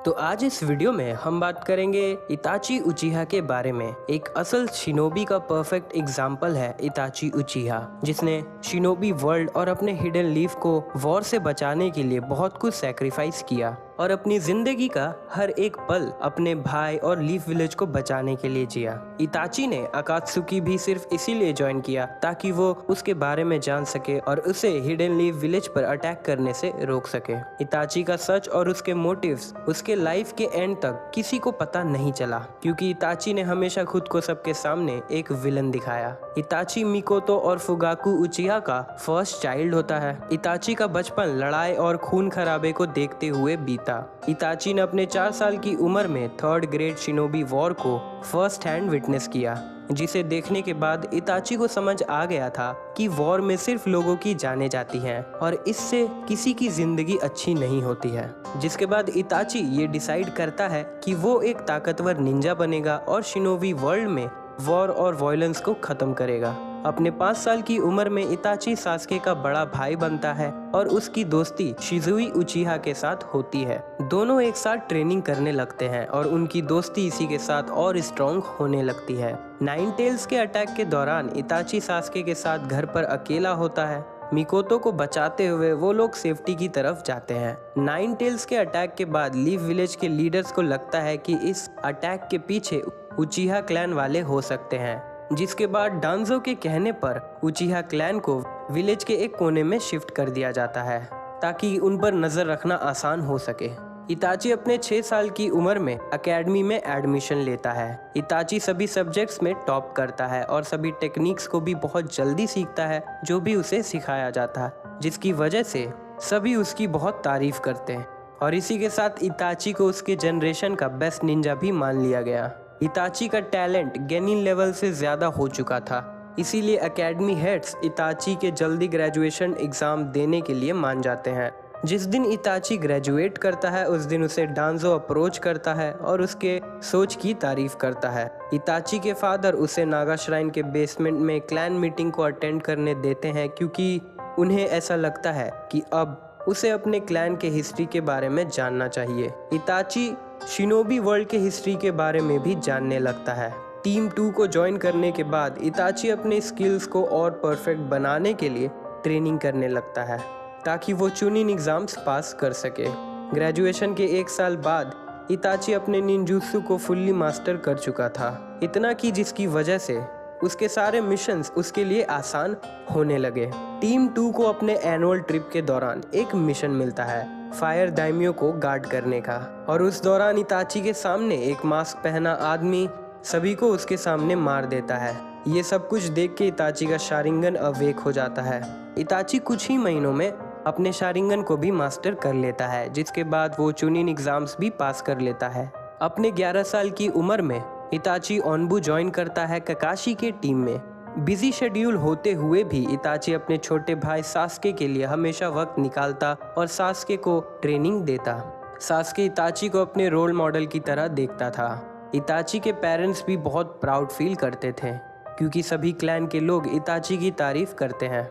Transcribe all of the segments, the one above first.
तो आज इस वीडियो में हम बात करेंगे इताची उचिहा के बारे में। एक असल शिनोबी का परफेक्ट एग्जाम्पल है इताची उचिहा, जिसने शिनोबी वर्ल्ड और अपने हिडन लीफ को वॉर से बचाने के लिए बहुत कुछ सैक्रिफाइस किया और अपनी जिंदगी का हर एक पल अपने भाई और लीफ विलेज को बचाने के लिए जिया। इताची ने अकात्सुकी भी सिर्फ इसीलिए ज्वाइन किया ताकि वो उसके बारे में जान सके और उसे हिडन लीफ विलेज पर अटैक करने से रोक सके। इताची का सच और उसके मोटिव्स उसके लाइफ के एंड तक किसी को पता नहीं चला, क्योंकि इताची ने हमेशा खुद को सबके सामने एक विलन दिखाया। इताची मिकोतो और फुगाकू उचिहा का फर्स्ट चाइल्ड होता है। इताची का बचपन लड़ाई और खून खराबे को देखते हुए बीता। इताची ने अपने 4 साल की उम्र में 3rd ग्रेड शिनोबी वॉर को फर्स्ट हैंड विटनेस किया, जिसे देखने के बाद इताची को समझ आ गया था कि वॉर में सिर्फ लोगों की जाने जाती हैं और इससे किसी की जिंदगी अच्छी नहीं होती है। जिसके बाद इताची ये डिसाइड करता है कि वो एक ताकतवर निंजा बनेगा और शिनोबी वर्ल्ड में वॉर और वायलेंस को खत्म करेगा। अपने 5 साल की उम्र में इताची सास्के का बड़ा भाई बनता है और उसकी दोस्ती शिजुई उचिहा के साथ होती है। दोनों एक साथ ट्रेनिंग करने लगते हैं और उनकी दोस्ती इसी के साथ और स्ट्रॉन्ग होने लगती है। 9 टेल्स के अटैक के दौरान इताची सास्के के साथ घर पर अकेला होता है। मिकोतो को बचाते हुए वो लोग सेफ्टी की तरफ जाते हैं। 9 टेल्स के अटैक के बाद लीफ विलेज के लीडर्स को लगता है कि इस अटैक के पीछे उचिहा क्लैन वाले हो सकते हैं, जिसके बाद डांजो के कहने पर उचिहा क्लैन को विलेज के एक कोने में शिफ्ट कर दिया जाता है ताकि उन पर नजर रखना आसान हो सके। इताची अपने 6 साल की उम्र में एकेडमी में एडमिशन लेता है। इताची सभी सब्जेक्ट्स में टॉप करता है और सभी टेक्निक्स को भी बहुत जल्दी सीखता है जो भी उसे सिखाया जाता है, जिसकी वजह से सभी उसकी बहुत तारीफ करते हैं और इसी के साथ इताची को उसके जनरेशन का बेस्ट निंजा भी मान लिया गया। इताची का टैलेंट गेनिन लेवल से ज़्यादा हो चुका था, इसीलिए एकेडमी हेड्स इताची के जल्दी ग्रेजुएशन एग्ज़ाम देने के लिए मान जाते हैं। जिस दिन इताची ग्रेजुएट करता है उस दिन उसे डांजो अप्रोच करता है और उसके सोच की तारीफ करता है। इताची के फादर उसे नागा श्राइन के बेसमेंट में क्लैन मीटिंग को अटेंड करने देते हैं, क्योंकि उन्हें ऐसा लगता है कि अब उसे अपने क्लैन के हिस्ट्री के बारे में जानना चाहिए। इताची शिनोबी वर्ल्ड के हिस्ट्री के बारे में भी जानने लगता है। टीम 2 को ज्वाइन करने के बाद इताची अपने स्किल्स को और परफेक्ट बनाने के लिए ट्रेनिंग करने लगता है ताकि वो चुनिन एग्जाम्स पास कर सके। ग्रेजुएशन के 1 साल बाद इताची अपने निंजुत्सु को फुल्ली मास्टर कर चुका था, इतना कि जिसकी वजह से उसके सारे मिशंस उसके लिए आसान होने लगे। टीम 2 को अपने एनुअल ट्रिप के दौरान एक मिशन मिलता है फायर दाइमियो को गार्ड करने का, और उस दौरान इताची के सामने एक मास्क पहना आदमी सभी को उसके सामने मार देता है। ये सब कुछ देख के इताची का शारिंगन अवेक हो जाता है। इताची कुछ ही महीनों में अपने शारिंगन को भी मास्टर कर लेता है, जिसके बाद वो चुनिन एग्जाम्स भी पास कर लेता है। अपने 11 साल की उम्र में इताची ओनबू ज्वाइन करता है ककाशी के टीम में। बिजी शेड्यूल होते हुए भी इताची अपने छोटे भाई सास्के के लिए हमेशा वक्त निकालता और सास्के को ट्रेनिंग देता। सास्के इताची को अपने रोल मॉडल की तरह देखता था। इताची के पेरेंट्स भी बहुत प्राउड फील करते थे, क्योंकि सभी क्लैन के लोग इताची की तारीफ करते हैं।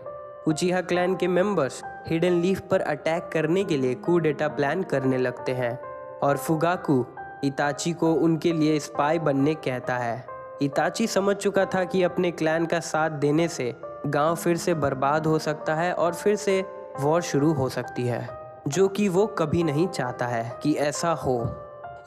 उचिहा क्लैन के मेंबर्स हिडन लीफ पर अटैक करने के लिए कू डेटा प्लान करने लगते हैं और फुगाकू इताची को उनके लिए स्पाई बनने कहता है। इताची समझ चुका था कि अपने क्लैन का साथ देने से गांव फिर से बर्बाद हो सकता है और फिर से वॉर शुरू हो सकती है, जो कि वो कभी नहीं चाहता है कि ऐसा हो।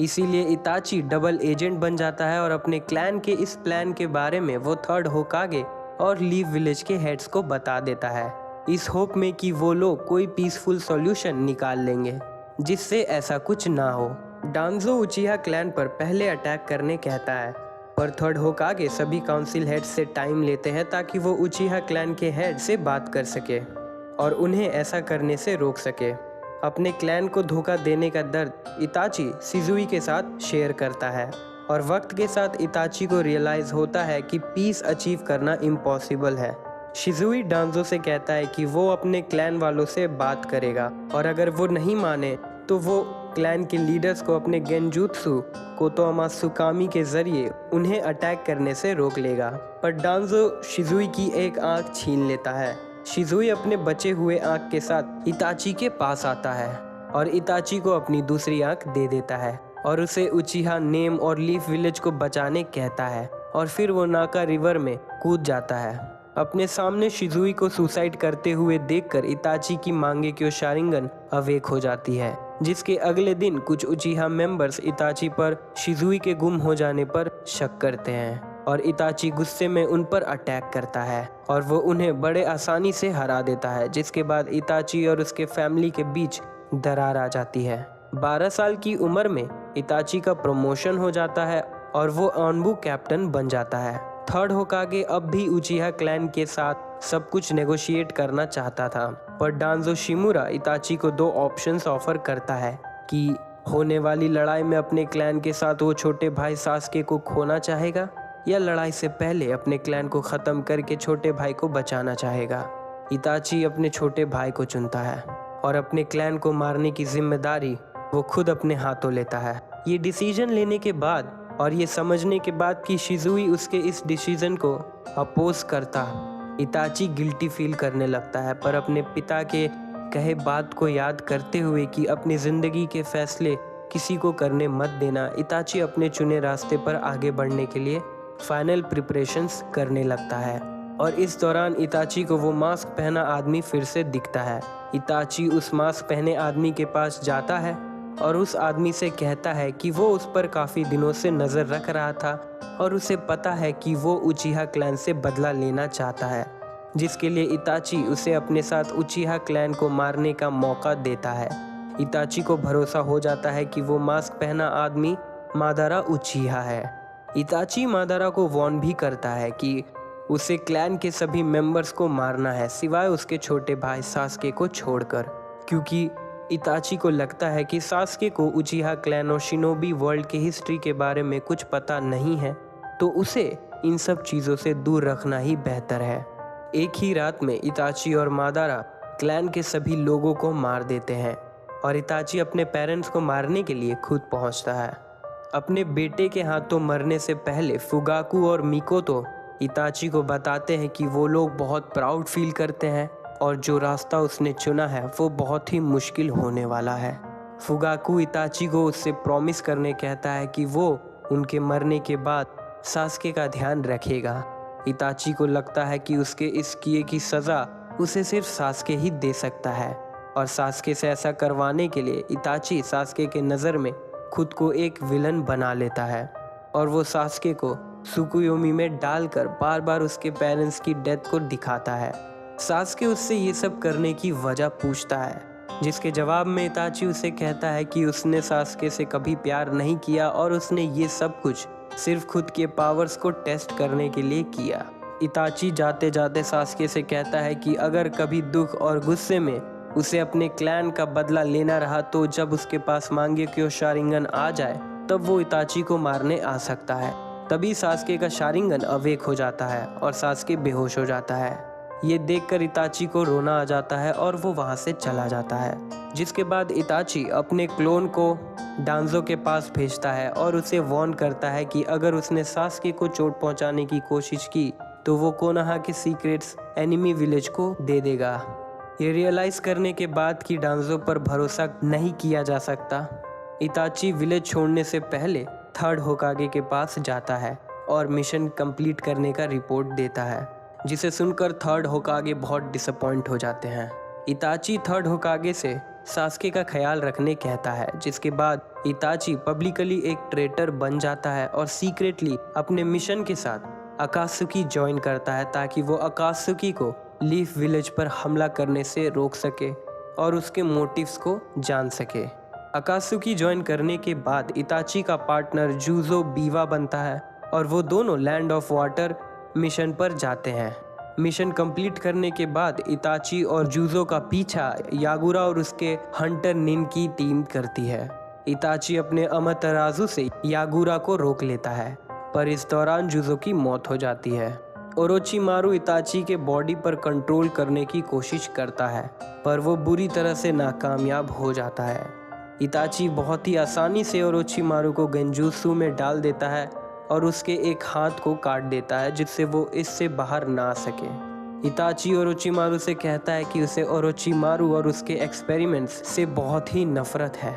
इसीलिए इताची डबल एजेंट बन जाता है और अपने क्लैन के इस प्लान के बारे में वो 3rd होकागे और लीफ विलेज के हेड्स को बता देता है, इस होप में कि वो लोग कोई पीसफुल सॉल्यूशन निकाल लेंगे जिससे ऐसा कुछ ना हो। डांजो उचिहा क्लैन पर पहले अटैक करने कहता है, पर 3rd होकागे सभी काउंसिल हेड से टाइम लेते हैं ताकि वो उचिहा क्लैन के हेड से बात कर सके और उन्हें ऐसा करने से रोक सके। अपने क्लैन को धोखा देने का दर्द इताची शिजुई के साथ शेयर करता है और वक्त के साथ इताची को रियलाइज होता है कि पीस अचीव करना इम्पॉसिबल है। शिजुई डांजो से कहता है कि वो अपने क्लैन वालों से बात करेगा और अगर वो नहीं माने तो वो क्लैन के लीडर्स को अपने गेंजुत्सु कोतोमात्सुकामी के जरिए उन्हें अटैक करने से रोक लेगा, पर डांजो शिजुई की एक आंख छीन लेता है। शिजुई अपने बचे हुए आंख के साथ इताची के पास आता है और इताची को अपनी दूसरी आंख दे देता है और उसे उचिहा नेम और लीफ विलेज को बचाने कहता है और फिर वो नाका रिवर में कूद जाता है। अपने सामने शिजुई को सुसाइड करते हुए देखकर इताची की मांगेक्यो शारिंगन अवेक हो जाती है, जिसके अगले दिन कुछ उचिहा मेंबर्स इताची पर शिजुई के गुम हो जाने पर शक करते हैं और इताची गुस्से में उन पर अटैक करता है और वो उन्हें बड़े आसानी से हरा देता है, जिसके बाद इताची और उसके फैमिली के बीच दरार आ जाती है। 12 साल की उम्र में इताची का प्रमोशन हो जाता है और वो ऑनबू कैप्टन बन जाता है। थर्ड होकागे अब भी उचिहा क्लैन के साथ सब कुछ नेगोशिएट करना चाहता था, पर डांजो शिमुरा इताची को 2 ऑप्शंस ऑफर करता है कि होने वाली लड़ाई में अपने क्लैन के साथ वो छोटे भाई सास्के को खोना चाहेगा या लड़ाई से पहले अपने क्लैन को ख़त्म करके छोटे भाई को बचाना चाहेगा। इताची अपने छोटे भाई को चुनता है और अपने क्लैन को मारने की जिम्मेदारी वो खुद अपने हाथों लेता है। ये डिसीजन लेने के बाद और ये समझने के बाद कि शिजुई उसके इस डिसीजन को अपोज करता, इताची गिल्टी फील करने लगता है, पर अपने पिता के कहे बात को याद करते हुए कि अपनी ज़िंदगी के फैसले किसी को करने मत देना, इताची अपने चुने रास्ते पर आगे बढ़ने के लिए फाइनल प्रिपरेशंस करने लगता है। और इस दौरान इताची को वो मास्क पहना आदमी फिर से दिखता है। इताची उस मास्क पहने आदमी के पास जाता है और उस आदमी से कहता है कि वो उस पर काफ़ी दिनों से नज़र रख रहा था और उसे पता है कि वो उचिहा क्लैन से बदला लेना चाहता है, जिसके लिए इताची उसे अपने साथ उचिहा क्लैन को मारने का मौका देता है। इताची को भरोसा हो जाता है कि वो मास्क पहना आदमी मादारा उचिहा है। इताची मादारा को वार्न भी करता है कि उसे क्लैन के सभी मेंबर्स को मारना है सिवाय उसके छोटे भाई सास्के को छोड़कर, क्योंकि इताची को लगता है कि सास्के को उचिहा क्लैन और शिनोबी वर्ल्ड के हिस्ट्री के बारे में कुछ पता नहीं है, तो उसे इन सब चीज़ों से दूर रखना ही बेहतर है। एक ही रात में इताची और मादारा क्लैन के सभी लोगों को मार देते हैं और इताची अपने पेरेंट्स को मारने के लिए खुद पहुंचता है। अपने बेटे के हाथों मरने से पहले फुगाकू और मिकोतो इताची को बताते हैं कि वो लोग बहुत प्राउड फील करते हैं और जो रास्ता उसने चुना है वो बहुत ही मुश्किल होने वाला है। फुगाकू इताची को उससे प्रॉमिस करने कहता है कि वो उनके मरने के बाद सास्के का ध्यान रखेगा। इताची को लगता है कि उसके इस किए की सज़ा उसे सिर्फ सास्के ही दे सकता है और सास्के से ऐसा करवाने के लिए इताची सास्के के नज़र में खुद को एक विलन बना लेता है और वो सास्के को सुकुयोमी में डालकर बार बार उसके पेरेंट्स की डेथ को दिखाता है। सास्के उससे ये सब करने की वजह पूछता है, जिसके जवाब में इताची उसे कहता है कि उसने सास्के से कभी प्यार नहीं किया और उसने ये सब कुछ सिर्फ खुद के पावर्स को टेस्ट करने के लिए किया। इताची जाते जाते सास्के से कहता है कि अगर कभी दुख और गुस्से में उसे अपने क्लैन का बदला लेना रहा तो जब उसके पास मांगेक्यो शारिंगन आ जाए तब वो इताची को मारने आ सकता है। तभी सास्के का शारिंगन अवेक हो जाता है और सास्के बेहोश हो जाता है। ये देखकर इताची को रोना आ जाता है और वो वहाँ से चला जाता है, जिसके बाद इताची अपने क्लोन को डांजो के पास भेजता है और उसे वार्न करता है कि अगर उसने सास्के को चोट पहुँचाने की कोशिश की तो वो कोनोहा के सीक्रेट्स एनिमी विलेज को दे देगा। ये रियलाइज़ करने के बाद कि डांजो पर भरोसा नहीं किया जा सकता, इताची विलेज छोड़ने से पहले थर्ड होकागे के पास जाता है और मिशन कंप्लीट करने का रिपोर्ट देता है, जिसे सुनकर थर्ड होकागे बहुत डिसअपॉइंट हो जाते हैं। इताची थर्ड होकागे से सास्के का ख्याल रखने कहता है, जिसके बाद इताची पब्लिकली एक ट्रेटर बन जाता है और सीक्रेटली अपने मिशन के साथ अकात्सुकी ज्वाइन करता है ताकि वो अकात्सुकी को लीफ विलेज पर हमला करने से रोक सके और उसके मोटिव्स को जान सके। अकात्सुकी ज्वाइन करने के बाद इताची का पार्टनर जूजो बीवा बनता है और वो दोनों लैंड ऑफ वाटर मिशन पर जाते हैं। मिशन कंप्लीट करने के बाद इताची और जूजो का पीछा यागुरा और उसके हंटर निन की टीम करती है। इताची अपने अमतराजु से यागुरा को रोक लेता है, पर इस दौरान जूजो की मौत हो जाती है। ओरोचिमारू इताची के बॉडी पर कंट्रोल करने की कोशिश करता है, पर वो बुरी तरह से नाकामयाब हो जाता है। इताची बहुत ही आसानी से ओरोचिमारू को गेंजुत्सु में डाल देता है और उसके एक हाथ को काट देता है, जिससे वो इससे बाहर ना आ सके। इताची ओरोचिमारू से कहता है कि उसे ओरोचिमारू और उसके एक्सपेरिमेंट्स से बहुत ही नफरत है।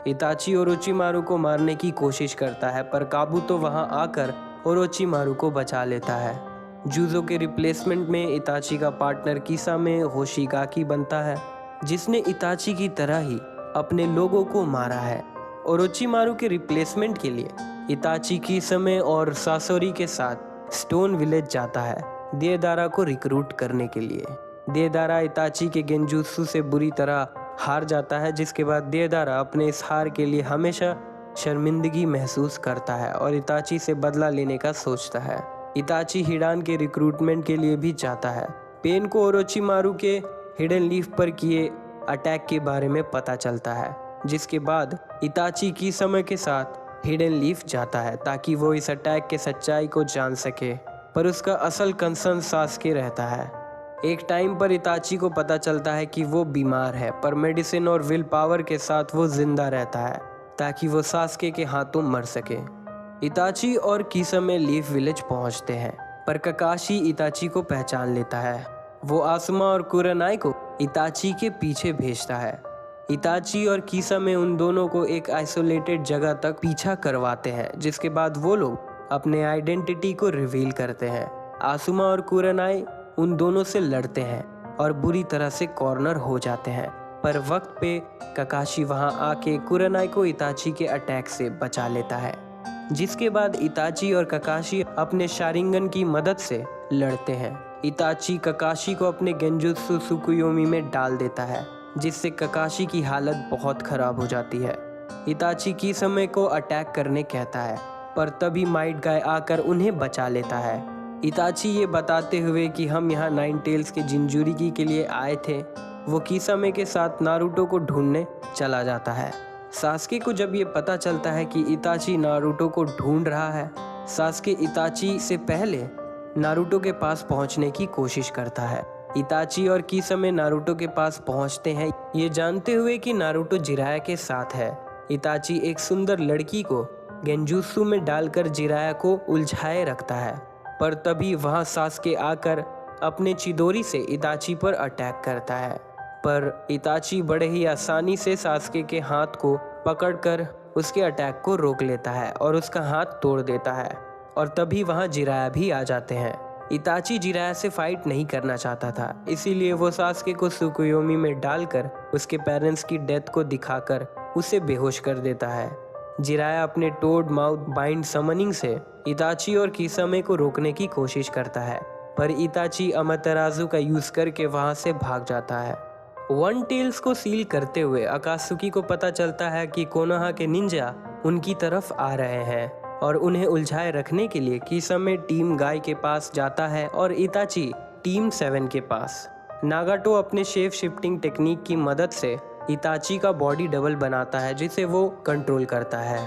इताची ओरोचिमारू को मारने की कोशिश करता है पर काबुतो वहां आकर ओरोचिमारू को बचा लेता है। जूजो के रिप्लेसमेंट में इताची का पार्टनर किसामे होशिगाकी बनता है, जिसने इताची की तरह ही अपने लोगों को मारा है। ओरोचिमारू के रिप्लेसमेंट के लिए इताची किसामे और सासोरी के साथ स्टोन विलेज जाता है देदारा को रिक्रूट करने के लिए। देदारा इताची के गेंजुत्सु से बुरी तरह हार जाता है, जिसके बाद देदारा अपने इस हार के लिए हमेशा शर्मिंदगी महसूस करता है और इताची से बदला लेने का सोचता है। इताची हिडान के रिक्रूटमेंट के लिए भी जाता है। पेन को ओरोचिमारू के हिडन लीफ पर किए अटैक के बारे में पता चलता है, जिसके बाद इताची की समय के साथ हिडन लीफ जाता है ताकि वो इस अटैक के सच्चाई को जान सके, पर उसका असल कंसर्न सास्के रहता है। एक टाइम पर इताची को पता चलता है कि वो बीमार है, पर मेडिसिन और विल पावर के साथ वो जिंदा रहता है ताकि वो सास्के के हाथों मर सके। इताची और किसामे लीफ विलेज पहुंचते हैं, पर ककाशी इताची को पहचान लेता है। वो आसुमा और कुरानाई को इताची के पीछे भेजता है। इताची और किसामे उन दोनों को एक आइसोलेटेड जगह तक पीछा करवाते हैं, जिसके बाद वो लोग अपने आइडेंटिटी को रिवील करते हैं। आसुमा और कुरानाई उन दोनों से लड़ते हैं और बुरी तरह से कॉर्नर हो जाते हैं, पर वक्त पे ककाशी वहां आके कुरानाई को इताची के अटैक से बचा लेता है। जिसके बाद इताची और ककाशी अपने शारिंगन की मदद से लड़ते हैं। इताची ककाशी को अपने गेंजुत्सु सुकुयोमी में डाल देता है, जिससे ककाशी की हालत बहुत खराब हो जाती है। इताची किसामे को अटैक करने कहता है, पर तभी माइट गाय आकर उन्हें बचा लेता है। इताची ये बताते हुए कि हम यहाँ नाइन टेल्स के जिंजुरिगी के लिए आए थे, वो किसामे के साथ नारुतो को ढूंढने चला जाता है। सास्के को जब ये पता चलता है कि इताची नारुतो को ढूंढ रहा है, सास्के इताची से पहले नारुतो के पास पहुंचने की कोशिश करता है। इताची और किसामे नारुतो के पास पहुंचते हैं, ये जानते हुए कि नारुतो जिराया के साथ है। इताची एक सुंदर लड़की को गेंजुत्सु में डालकर जिराया को उलझाए रखता है, पर तभी वहां सास्के आकर अपने चिदोरी से इताची पर अटैक करता है, पर इताची बड़े ही आसानी से सास्के के हाथ को पकड़कर उसके अटैक को रोक लेता है और उसका हाथ तोड़ देता है। और तभी वहां जिराया भी आ जाते हैं। इताची जिराया से फाइट नहीं करना चाहता था, इसीलिए वो सास्के को सुकुयोमी में डालकर उसके पेरेंट्स की डेथ को दिखाकर उसे बेहोश कर देता है। जिराया अपने टोड माउथ बाइंड समनिंग से इताची और किसामे को रोकने की कोशिश करता है, पर इताची अमातेराजु का यूज करके वहां से भाग जाता है। वन टेल्स को सील करते हुए अकात्सुकी को पता चलता है कि कोनोहा के निंजा उनकी तरफ आ रहे हैं और उन्हें उलझाए रखने के लिए किसामे टीम गाय के पास जाता है और इताची टीम 7 के पास। नागाटो अपने शेप शिफ्टिंग टेक्निक की मदद से इताची का बॉडी डबल बनाता है, जिसे वो कंट्रोल करता है।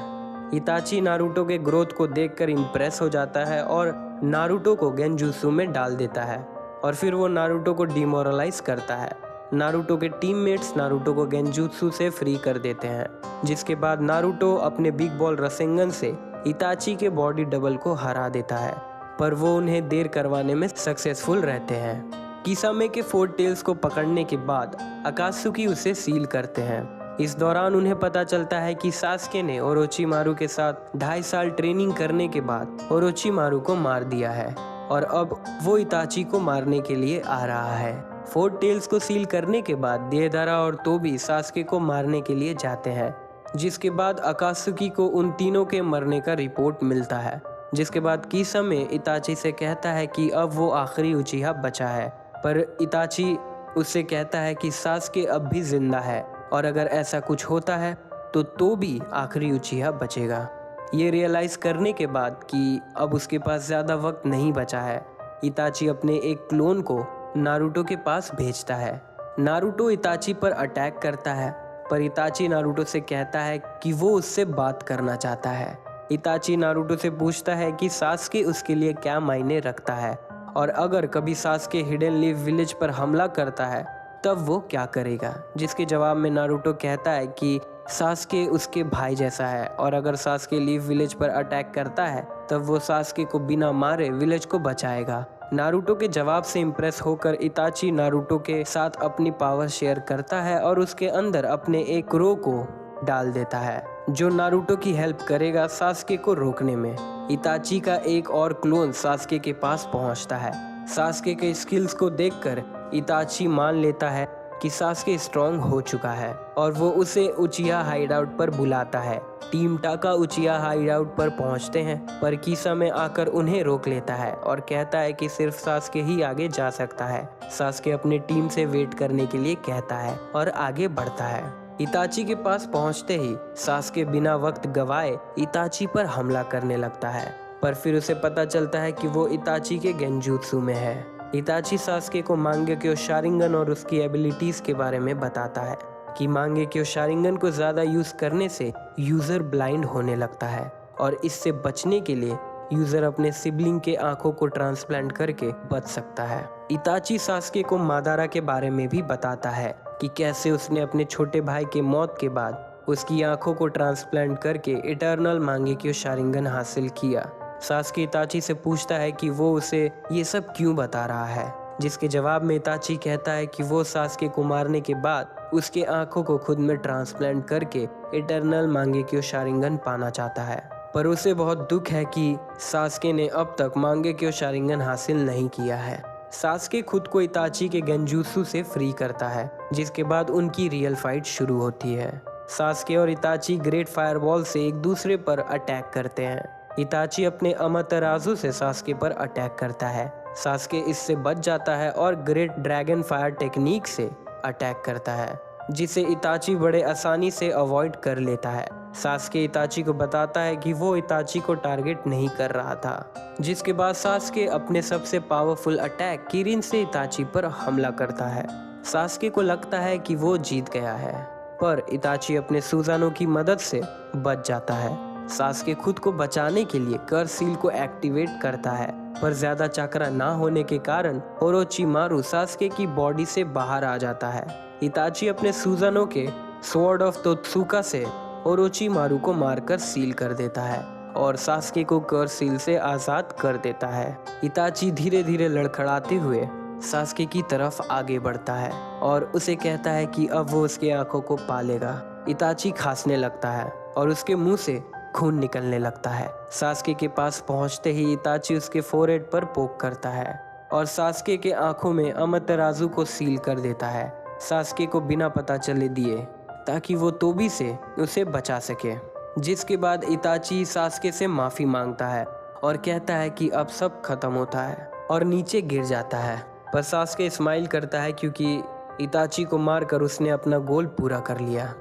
इताची नारुतो के ग्रोथ को देखकर इम्प्रेस हो जाता है और नारुतो को गेंजुत्सु में डाल देता है और फिर वो नारुतो को डिमोरलाइज करता है। नारुतो के टीममेट्स नारुतो को गेंजुत्सु से फ्री कर देते हैं, जिसके बाद नारुतो अपने बिग बॉल रसेंगन से इताची के बॉडी डबल को हरा देता है, पर वो उन्हें देर करवाने में सक्सेसफुल रहते हैं। किसामे के 4 टेल्स को पकड़ने के बाद अकात्सुकी उसे सील करते हैं। इस दौरान उन्हें पता चलता है कि सास्के ने ओरोचिमारू के साथ 2.5 साल ट्रेनिंग करने के बाद ओरोचिमारू को मार दिया है और अब वो इताची को मारने के लिए आ रहा है। 4 टेल्स को सील करने के बाद देदारा और तोबी सास्के को मारने के लिए जाते हैं, जिसके बाद अकात्सुकी को उन तीनों के मरने का रिपोर्ट मिलता है। जिसके बाद किसामे इताची से कहता है कि अब वो आखिरी उचिहा बचा है, पर इताची उससे कहता है कि सास्के अब भी जिंदा है और अगर ऐसा कुछ होता है तो भी आखिरी उचिहा बचेगा। ये रियलाइज करने के बाद कि अब उसके पास ज़्यादा वक्त नहीं बचा है, इताची अपने एक क्लोन को नारुतो के पास भेजता है। नारुतो इताची पर अटैक करता है, पर इताची नारुतो से कहता है कि वो उससे बात करना चाहता है। इताची नारुतो से पूछता है कि सास्के उसके लिए क्या मायने रखता है और अगर कभी सास्के हिडन लीफ विलेज पर हमला करता है तब वो क्या करेगा, जिसके जवाब में नारुतो कहता है कि सास्के उसके भाई जैसा है और अगर सास्के लीफ विलेज पर अटैक करता है तब वो सास्के को बिना मारे विलेज को बचाएगा। नारुतो के जवाब से इम्प्रेस होकर इताची नारुतो के साथ अपनी पावर शेयर करता है और उसके अंदर अपने एक क्रो को डाल देता है जो नारुतो की हेल्प करेगा सास्के को रोकने में। इताची का एक और क्लोन सास्के के पास पहुंचता है। सास्के के स्किल्स को देखकर इताची मान लेता है कि सास्के स्ट्रॉन्ग हो चुका है और वो उसे उचिहा हाइडआउट पर बुलाता है। टीम टाका उचिहा हाइडआउट पर पहुंचते हैं पर कीसा में आकर उन्हें रोक लेता है और कहता है कि सिर्फ सास्के ही आगे जा सकता है। सास्के अपनी टीम से वेट करने के लिए कहता है और आगे बढ़ता है। इताची के पास पहुंचते ही सास्के बिना वक्त गवाए इताची पर हमला करने लगता है पर फिर उसे पता चलता है कि वो इताची के गेंजूत्सु में है। इताची सास्के को मांगेक्यो शारिंगन और उसकी एबिलिटीज के बारे में बताता है कि मांगेक्यो शारिंगन को ज्यादा यूज करने से यूजर ब्लाइंड होने लगता है और इससे बचने के लिए यूजर अपने सिबलिंग के आंखों को ट्रांसप्लांट करके बच सकता है। इताची सास्के को मादारा के बारे में भी बताता है कि कैसे उसने अपने छोटे भाई के मौत के बाद उसकी आंखों को ट्रांसप्लांट करके इटर्नल मांगेक्यो शारिंगन हासिल किया। सास्के इताची से पूछता है कि वो उसे ये सब क्यों बता रहा है, जिसके जवाब में इताची कहता है कि वो सास्के को मारने के बाद उसके आंखों को खुद में ट्रांसप्लांट करके इटर्नल मांगेक्यो शारिंगन पाना चाहता है पर उसे बहुत दुख है कि सास्के ने अब तक मांगेक्यो शारिंगन हासिल नहीं किया है। सास्के खुद को इताची के गेंजूत्सु से फ्री करता है जिसके बाद उनकी रियल फाइट शुरू होती है। सास्के और इताची ग्रेट फायरबॉल से एक दूसरे पर अटैक करते हैं। इताची अपने अमातेराजु से सास्के पर अटैक करता है। सास्के इससे बच जाता है और ग्रेट ड्रैगन फायर टेक्निक से अटैक करता है जिसे इताची बड़े आसानी से अवॉइड कर लेता है। सास्के इताची को बताता है कि वो इताची को टारगेट नहीं कर रहा था, जिसके बाद सास्के अपने सबसे पावरफुल अटैक किरिन से इताची पर हमला करता है। सास्के को लगता है कि वो जीत गया है पर इताची अपने सुजानो की मदद से बच जाता है। सास्के खुद को बचाने के लिए कर्स सील को एक्टिवेट करता है पर ज्यादा चक्रा ना होने के कारण ओरोचिमारू सास्के की बॉडी से बाहर आ जाता है। इताची अपने सुजानो के स्वॉर्ड ऑफ तोत्सुका से ओरोचिमारू को मारकर सील कर देता है और सास्के को कर्स सील से आजाद कर देता है। इताची धीरे धीरे लड़खड़ाते हुए सास्के की तरफ आगे बढ़ता है और उसे कहता है कि अब वो उसके आंखों को पालेगा। इताची खांसने लगता है और उसके मुंह से खून निकलने लगता है। सास्के के पास पहुंचते ही इताची उसके फोरहेड पर पोक करता है और सास्के के आंखों में अमातेराजु को सील कर देता है सास्के को बिना पता चले दिए ताकि वो तोबी से उसे बचा सके। जिसके बाद इताची सास्के से माफी मांगता है और कहता है कि अब सब खत्म होता है और नीचे गिर जाता है पर सास्के स्माइल करता है क्योंकि इताची को मारकर उसने अपना गोल पूरा कर लिया।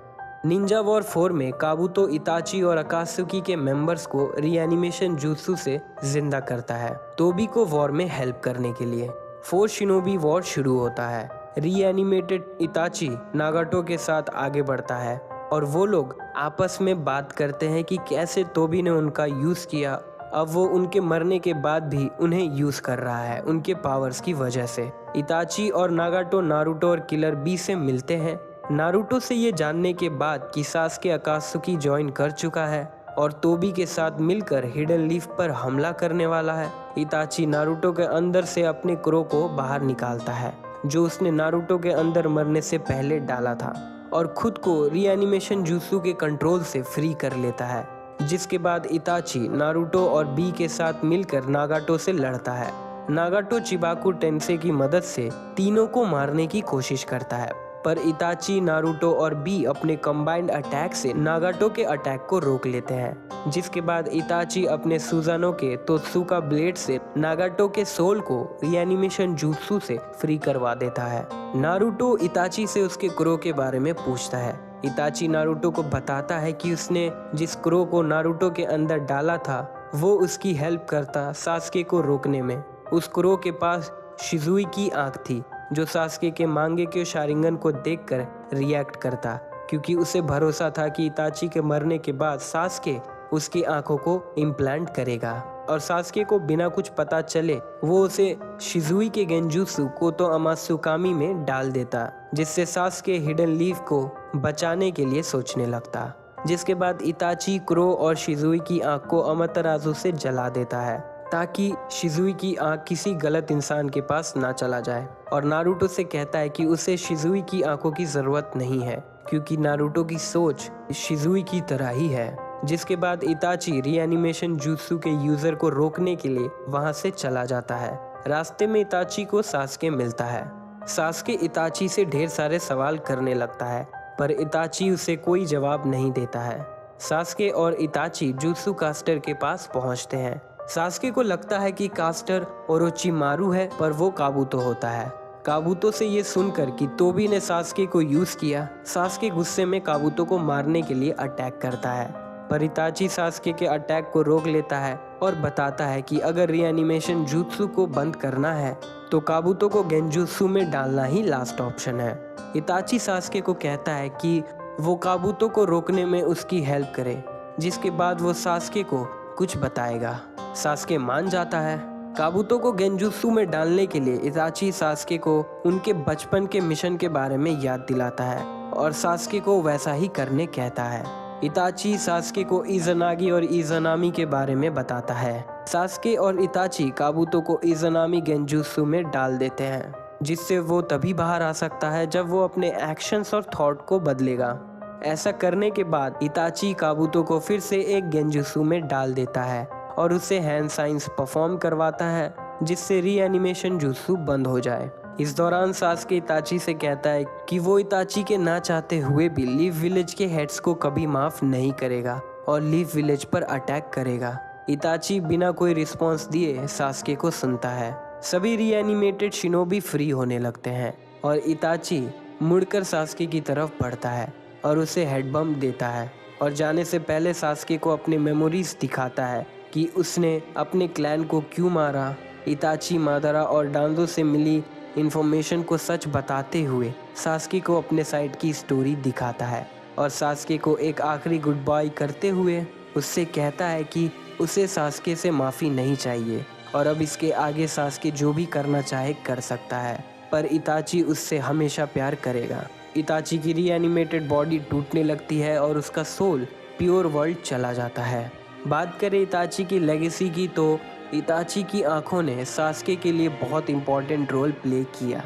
निंजा वॉर 4 में काबुतो इताची और अकात्सुकी के मेंबर्स को रीएनिमेशन जुत्सु से जिंदा करता है तोबी को वॉर में हेल्प करने के लिए। 4 शिनोबी वॉर शुरू होता है। रीएनिमेटेड इताची नागाटो के साथ आगे बढ़ता है और वो लोग आपस में बात करते हैं कि कैसे तोबी ने उनका यूज किया। अब वो उनके मरने के बाद भी उन्हें यूज कर रहा है उनके पावर्स की वजह से। इताची और नागाटो नारुतो और किलर बी से मिलते हैं। नारुतो से ये जानने के बाद कि सास्के अकात्सुकी ज्वाइन कर चुका है और तोबी के साथ मिलकर हिडन लीफ पर हमला करने वाला है, इताची नारुतो के अंदर से अपने क्रो को बाहर निकालता है जो उसने नारुतो के अंदर मरने से पहले डाला था और खुद को रीएनिमेशन जुत्सु के कंट्रोल से फ्री कर लेता है। जिसके बाद इताची नारुतो और बी के साथ मिलकर नागाटो से लड़ता है। नागाटो चिबाकू टेंसे की मदद से तीनों को मारने की कोशिश करता है पर इताची नारुतो और बी अपने कंबाइंड अटैक से नागाटो के अटैक को रोक लेते हैं। जिसके बाद इताची अपने सुजानो के तोत्सुका ब्लेड से नागाटो के सोल को रीएनिमेशन जुत्सु से फ्री करवा देता है। नारुतो इताची से उसके क्रो के बारे में पूछता है। इताची नारुतो को बताता है कि उसने जिस क्रो को नारुतो के अंदर डाला था वो उसकी हेल्प करता सास्के को रोकने में। उस क्रो के पास शिजुई की आंख थी जो सास्के के मांगेक्यो शारिंगन को देखकर रिएक्ट करता क्योंकि उसे भरोसा था कि इताची के मरने के बाद सास्के उसकी आंखों को इम्प्लांट करेगा। और सास्के को बिना कुछ पता चले वो उसे शिजुई के गेंजुत्सु कोतो अमात्सुकामी में डाल देता, जिससे सास्के हिडन लीफ को बचाने के लिए सोचने लगता। जिसके बाद इताची क्रो और शिजुई की आंख को अमातेरासु से जला देता है ताकि शिजुई की आंख किसी गलत इंसान के पास ना चला जाए, और नारुतो से कहता है कि उसे शिजुई की आंखों की जरूरत नहीं है क्योंकि नारुतो की सोच शिजुई की तरह ही है। जिसके बाद इताची रीएनिमेशन जुत्सु के यूजर को रोकने के लिए वहां से चला जाता है। रास्ते में इताची को सास्के मिलता है। सास्के इताची से ढेर सारे सवाल करने लगता है पर इताची उसे कोई जवाब नहीं देता है। सास्के और इताची जुत्सु कास्टर के पास पहुंचते हैं। सास्के को लगता है कि कास्टर ओरोचिमारू है पर वो काबुतो होता है। काबुतो से ये सुनकर कि तोबी ने सास्के को यूज किया, सास्के गुस्से में काबुतो को मारने के लिए अटैक करता है, पर इताची सास्के के अटैक को रोक लेता है और बताता है कि अगर रीएनिमेशन जुत्सु को बंद करना है तो काबुतो को गेंजुत्सु में डालना ही लास्ट ऑप्शन है। इताची सास्के को कहता है कि वो काबुतो को रोकने में उसकी हेल्प करे, जिसके बाद वो सास्के को कुछ बताएगा। सास्के मान जाता है। काबुतो को गेंजुत्सु में डालने के लिए इताची सास्के को उनके बचपन के मिशन के बारे में याद दिलाता है और सास्के को वैसा ही करने कहता है। इताची सास्के को इज़नागी और इज़नामी के बारे में बताता है। सास्के और इताची काबुतो को इज़नामी गेंजुत्सु में डाल देते हैं, जिससे वो तभी बाहर आ सकता है जब वो अपने एक्शंस और थॉट को बदलेगा। ऐसा करने के बाद इताची काबुतो को फिर से एक गेंजुत्सु में डाल देता है और उसे हैंड साइंस परफॉर्म करवाता है, जिससे रीएनिमेशन जुत्सु बंद हो जाए। इस दौरान सास्के इताची से कहता है कि वो इताची के ना चाहते हुए भी लीफ विलेज के हेड्स को कभी माफ नहीं करेगा और लीफ विलेज पर अटैक करेगा। इताची बिना कोई रिस्पॉन्स दिए सास्के को सुनता है। सभी रीएनिमेटेड शिनोबी फ्री होने लगते हैं और इताची मुड़कर सास्के की तरफ बढ़ता है और उसे हेड बम्प देता है और जाने से पहले सास्के को अपने मेमोरीज दिखाता है कि उसने अपने क्लैन को क्यों मारा। इताची मादारा और डांजो से मिली इन्फॉर्मेशन को सच बताते हुए सास्के को अपने साइड की स्टोरी दिखाता है और सास्के को एक आखिरी गुड बाय करते हुए उससे कहता है कि उसे सास्के से माफ़ी नहीं चाहिए और अब इसके आगे सास्के जो भी करना चाहे कर सकता है, पर इताची उससे हमेशा प्यार करेगा। इताची की रीएनिमेटेड बॉडी टूटने लगती है और उसका सोल प्योर वर्ल्ड चला जाता है। बात करें इताची की लेगेसी की तो इताची की आंखों ने सास्के के लिए बहुत इंपॉर्टेंट रोल प्ले किया,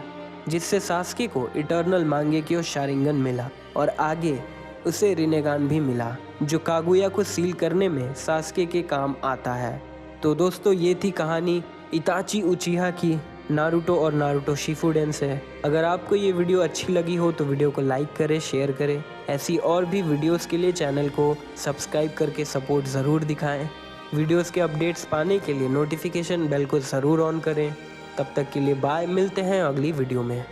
जिससे सास्के को इटर्नल मांगेक्यो शारिंगन मिला और आगे उसे रिनेगान भी मिला, जो कागुया को सील करने में सास्के के काम आता है। तो दोस्तों, ये थी कहानी इताची उचिहा की नारुतो और नारुतो शिपुडेन से। अगर आपको ये वीडियो अच्छी लगी हो तो वीडियो को लाइक करें, शेयर करें। ऐसी और भी वीडियोस के लिए चैनल को सब्सक्राइब करके सपोर्ट ज़रूर दिखाएं। वीडियोस के अपडेट्स पाने के लिए नोटिफिकेशन बेल को ज़रूर ऑन करें। तब तक के लिए बाय, मिलते हैं अगली वीडियो में।